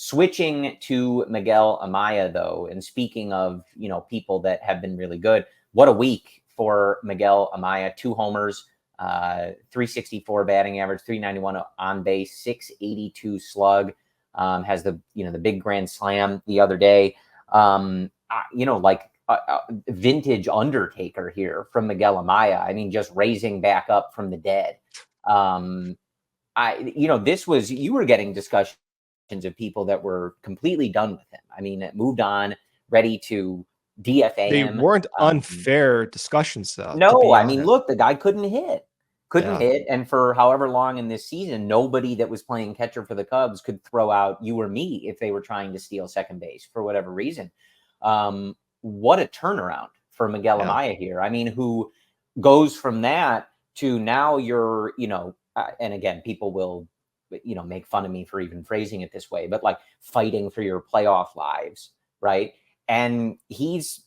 Switching to Miguel Amaya, though, and speaking of, people that have been really good, what a week for Miguel Amaya. 2 homers, 364 batting average, 391 on base, 682 slug. Has the big grand slam the other day. Vintage Undertaker here from Miguel Amaya. I mean, just raising back up from the dead. You were getting discussions of people that were completely done with him. I mean, it moved on, ready to DFA him. They weren't unfair discussions, though. No, I mean, look, the guy couldn't hit. And for however long in this season, nobody that was playing catcher for the Cubs could throw out you or me if they were trying to steal second base for whatever reason. What a turnaround for Miguel Amaya here. I mean, who goes from that to now you're, and again, people will, make fun of me for even phrasing it this way, but like fighting for your playoff lives, right? And he's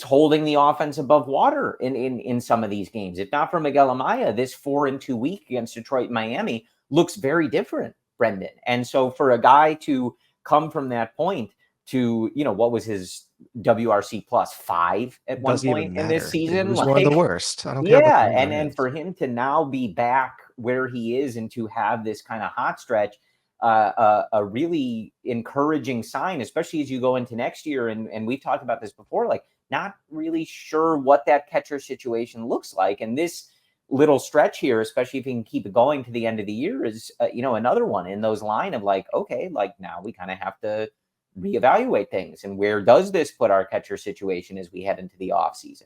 holding the offense above water in some of these games. If not for Miguel Amaya, this 4-2 week against Detroit and Miami looks very different, Brendan. And so for a guy to come from that point to, what was his WRC plus 5 at one point in this season? It was one of the worst. I don't care. Yeah, and for him to now be back where he is and to have this kind of hot stretch, a really encouraging sign, especially as you go into next year. And we've talked about this before, like not really sure what that catcher situation looks like. And this little stretch here, especially if he can keep it going to the end of the year, is, another one in those line of like, okay, like now we kind of have to reevaluate things. And where does this put our catcher situation as we head into the offseason?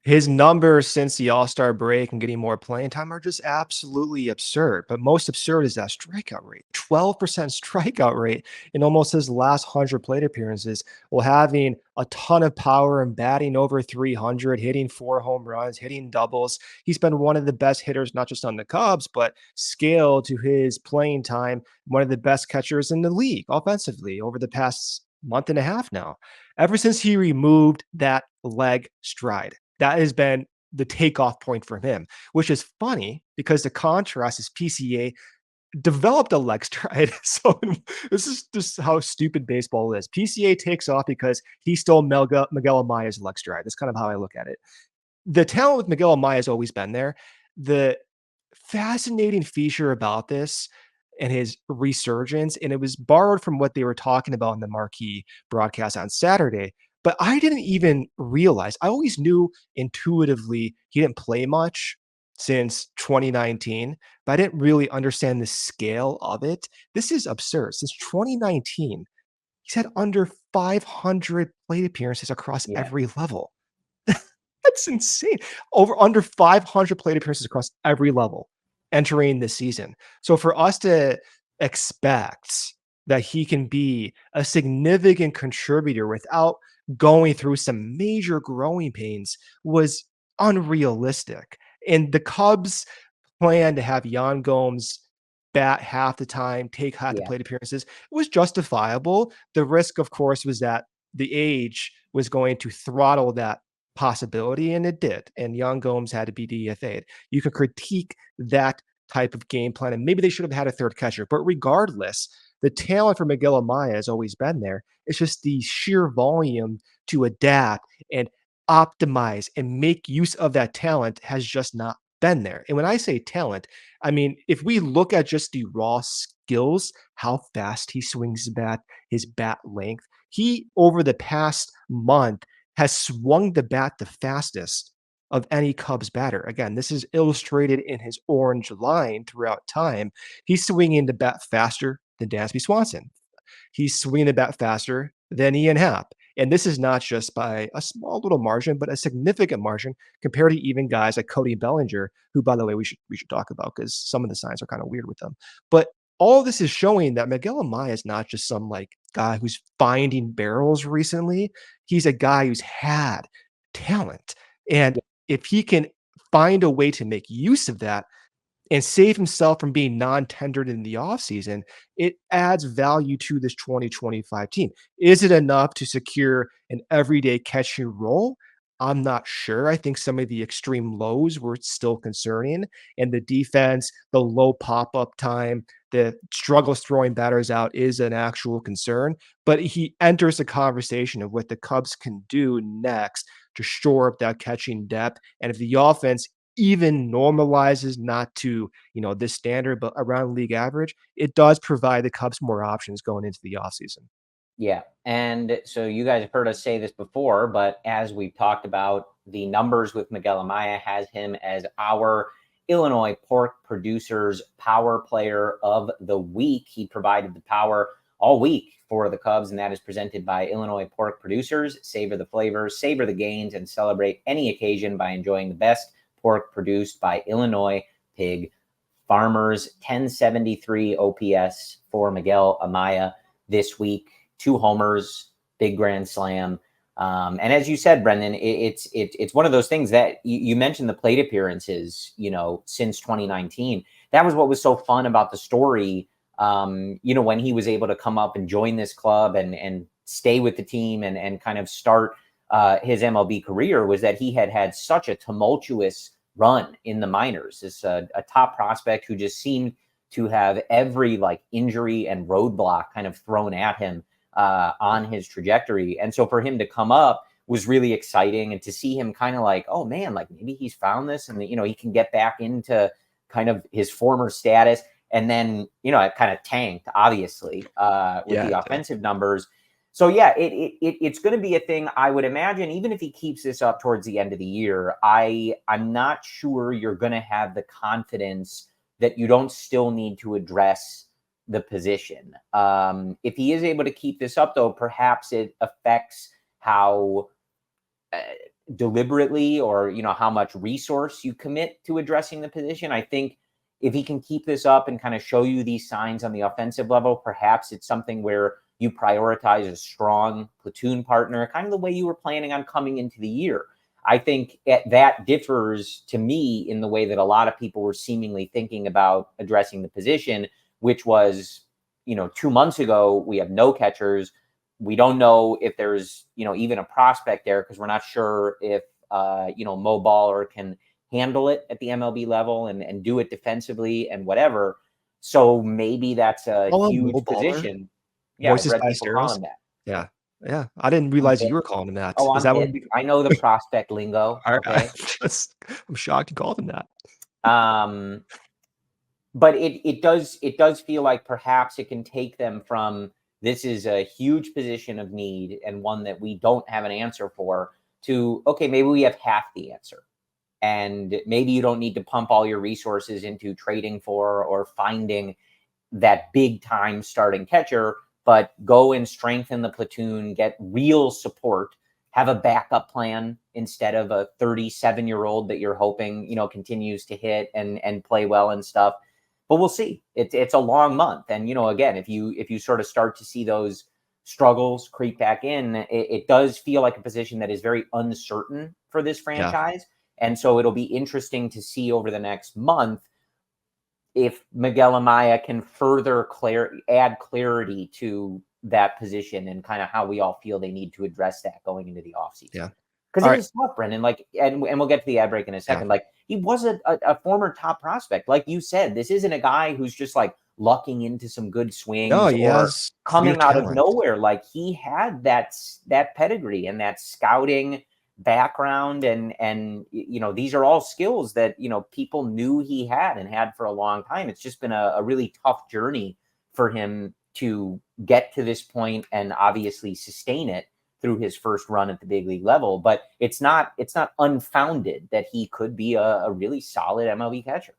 His numbers since the All-Star break and getting more playing time are just absolutely absurd. But most absurd is that strikeout rate. 12% strikeout rate in almost his last 100 plate appearances, while having a ton of power and batting over 300, hitting 4 home runs, hitting doubles. He's been one of the best hitters, not just on the Cubs, but scale to his playing time, one of the best catchers in the league offensively over the past month and a half now. Ever since he removed that leg stride, that has been the takeoff point for him, which is funny because the contrast is PCA developed a leg stride. So this is just how stupid baseball is. PCA takes off because he stole Miguel Amaya's leg stride. That's kind of how I look at it. The talent with Miguel Amaya has always been there. The fascinating feature about this and his resurgence, and it was borrowed from what they were talking about in the marquee broadcast on Saturday, but I didn't even realize. I always knew intuitively he didn't play much since 2019, but I didn't really understand the scale of it. This is absurd. Since 2019, he's had under 500 plate appearances across every level. That's insane. Under 500 plate appearances across every level entering this season. So for us to expect that he can be a significant contributor without going through some major growing pains was unrealistic. And the Cubs plan to have Yan Gomes bat half the time, take half the plate appearances. It was justifiable. The risk, of course, was that the age was going to throttle that possibility, and it did. And Yan Gomes had to be DFA'd. You could critique that type of game plan, and maybe they should have had a third catcher. But regardless, the talent for Miguel Amaya has always been there. It's just the sheer volume to adapt and optimize and make use of that talent has just not been there. And when I say talent, I mean, if we look at just the raw skills, how fast he swings the bat, his bat length, he, over the past month, has swung the bat the fastest of any Cubs batter. Again, this is illustrated in his orange line throughout time. He's swinging the bat faster than Dansby Swanson. He's swinging the bat faster than Ian Happ. And this is not just by a small little margin, but a significant margin compared to even guys like Cody Bellinger, who, by the way, we should talk about because some of the signs are kind of weird with them. But all this is showing that Miguel Amaya is not just some like guy who's finding barrels recently. He's a guy who's had talent. And if he can find a way to make use of that and save himself from being non-tendered in the offseason, it adds value to this 2025 team. Is it enough to secure an everyday catching role? I'm not sure. I think some of the extreme lows were still concerning, and the defense, the low pop-up time, the struggles throwing batters out is an actual concern, but he enters the conversation of what the Cubs can do next to shore up that catching depth. And if the offense even normalizes not to, this standard, but around league average, it does provide the Cubs more options going into the offseason. Yeah. And so you guys have heard us say this before, but as we've talked about, the numbers with Miguel Amaya has him as our Illinois pork producers power player of the week. He provided the power all week for the Cubs, and that is presented by Illinois pork producers. Savor the flavors, savor the gains, and celebrate any occasion by enjoying the best pork produced by Illinois pig farmers. 1073 OPS for Miguel Amaya this week. 2 homers, big grand slam. And as you said, Brendan, it's one of those things that you mentioned the plate appearances, since 2019. That was what was so fun about the story. When he was able to come up and join this club and stay with the team and kind of start his MLB career, was that he had such a tumultuous run in the minors. It's a top prospect who just seemed to have every injury and roadblock kind of thrown at him on his trajectory. And so for him to come up was really exciting, and to see him kind of oh man, maybe he's found this, and he can get back into kind of his former status. And then, it kind of tanked, obviously, with the offensive numbers. So yeah, it's going to be a thing, I would imagine, even if he keeps this up towards the end of the year. I'm not sure you're going to have the confidence that you don't still need to address the position. If he is able to keep this up, though, perhaps it affects how deliberately or, how much resource you commit to addressing the position. I think if he can keep this up and kind of show you these signs on the offensive level, perhaps it's something where you prioritize a strong platoon partner, kind of the way you were planning on coming into the year. I think that differs to me in the way that a lot of people were seemingly thinking about addressing the position, which was, 2 months ago, we have no catchers. We don't know if there's, even a prospect there, because we're not sure if, Mo Baller can handle it at the MLB level and do it defensively and whatever. So maybe that's a huge position. Yeah, Voices by Steros. That. Yeah. I didn't realize you were calling him that. Oh, Is that what I know the prospect lingo. Okay. I'm shocked you called him that. But it does feel like perhaps it can take them from, this is a huge position of need and one that we don't have an answer for, to, okay, maybe we have half the answer. And maybe you don't need to pump all your resources into trading for or finding that big time starting catcher, but go and strengthen the platoon, get real support, have a backup plan instead of a 37-year-old that you're hoping, continues to hit and play well and stuff. But we'll see. It's a long month. And, again, if you sort of start to see those struggles creep back in, it does feel like a position that is very uncertain for this franchise. Yeah. And so it'll be interesting to see over the next month if Miguel Amaya can further add clarity to that position and kind of how we all feel they need to address that going into the offseason. Yeah. Because it was tough, Brendan. And we'll get to the ad break in a second. Yeah. He was a former top prospect. Like you said, this isn't a guy who's just lucking into some good swings or coming out of nowhere. He had that pedigree and that scouting background, and these are all skills that people knew he had and had for a long time. It's just been a really tough journey for him to get to this point and obviously sustain it through his first run at the big league level. But it's not unfounded that he could be a really solid MLB catcher.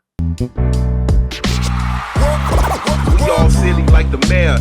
We all silly like the mayor.